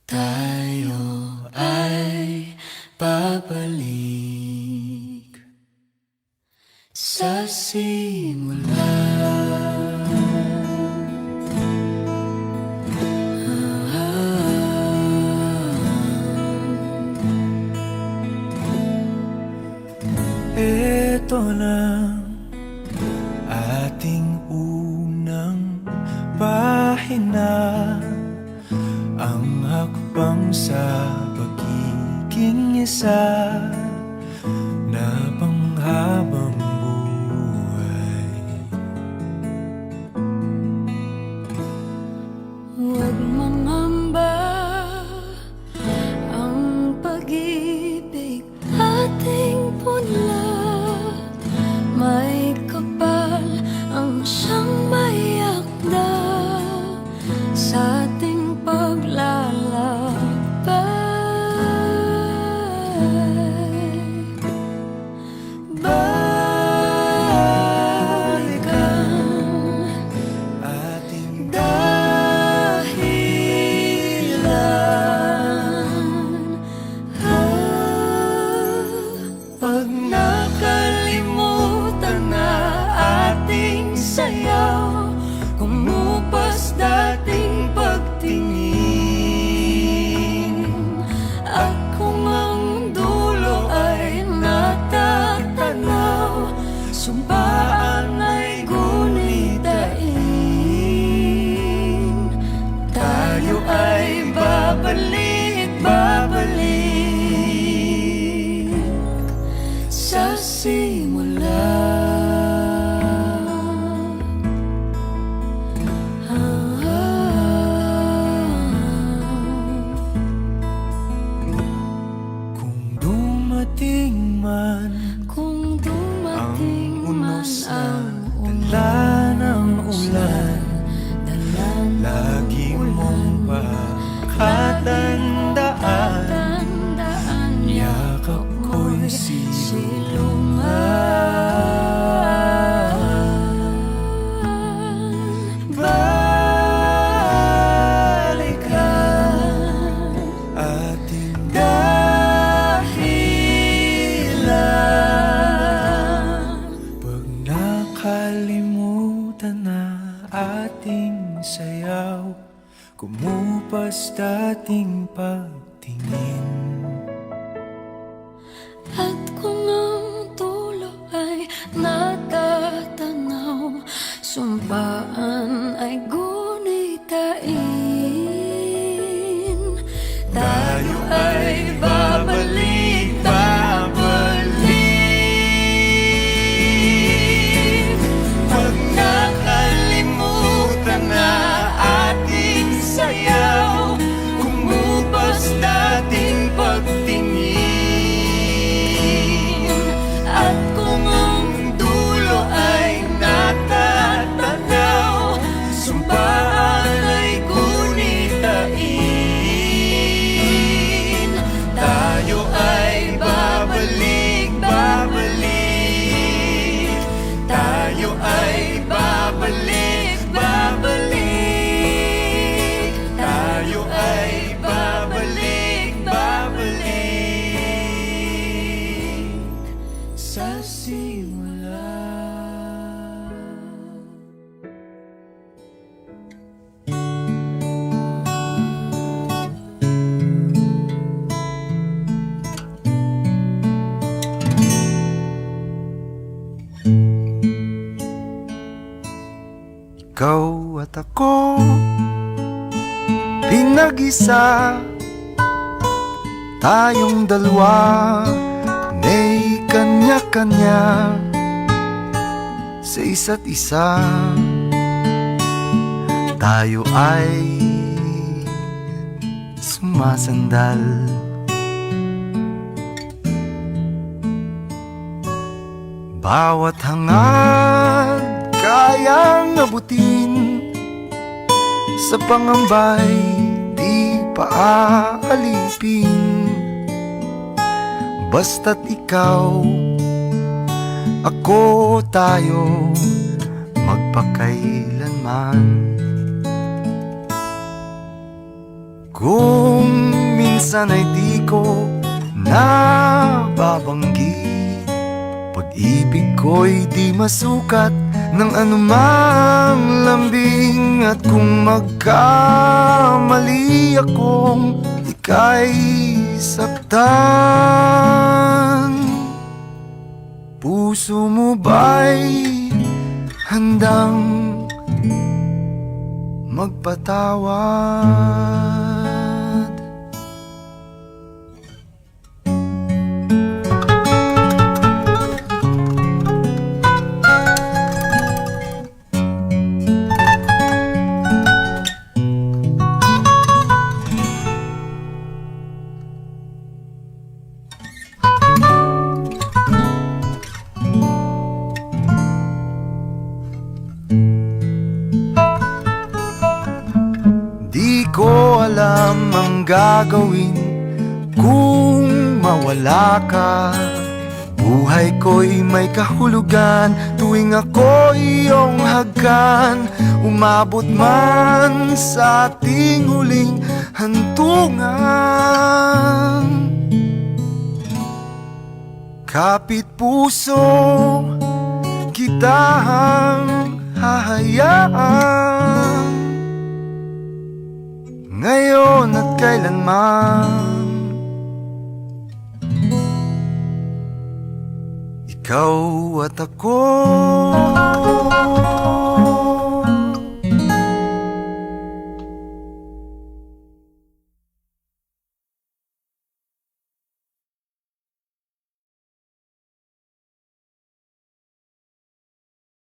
Tayo ay babalik sa simula. Ito na ating unang pahina, ang hakbang sa pagiging isa na panghabang buhay. Huwag mangamba, ang pag-ibig ating punla. May kapal ang siyang mayakda sa ating paglalakbay. Balikan ating dahilan, pag nakalimutan na ating sayaw, kumupas dating pagtingin. At kung ang dulo ay natatanaw, sumpaan ay gunitain. Tayo ay babalik, babalik sa simula. Kung dumating man ang dala ng ulan, lagi mong pakatandaan, yakap ko'y silungan. Balikan ating kalimutan na ating sayaw, kumupas dating pagtingin. At kung ang dulo ay natatanaw, sumpaan ay gunitain. Tayo ay babalik, babalik. Pag nakalimutan na ating sayaw, kumupas dating pagtingin. At kung ang dulo ay natatanaw, sumpaan ay gunitain. Tayo ay babalik, babalik. Tayo ay babalik, babalik. Tayo ay babalik, babalik sa simula. Ikaw at ako, pinag-isa, tayong dalawa, may kanya-kanya sa isa't isa. Tayo ay sumasandal, bawat hangad kayang abutin, sa pangambay di paaalipin. Basta't ikaw, ako, tayo, magpakailanman. Kung minsan ay di ko nababanggit, pag-ibig ko'y di masukat ng anumang lambing. At kung magkamali akong ika'y saktan, puso mo ba'y handang magpatawad? Di ko alam ang gagawin kung mawala ka. Buhay ko'y may kahulugan tuwing ako iyong hagkan. Umabot man sa ating huling hantungan, kapit puso kitang hahayaan, ngayon at kailanman. Ikaw at ako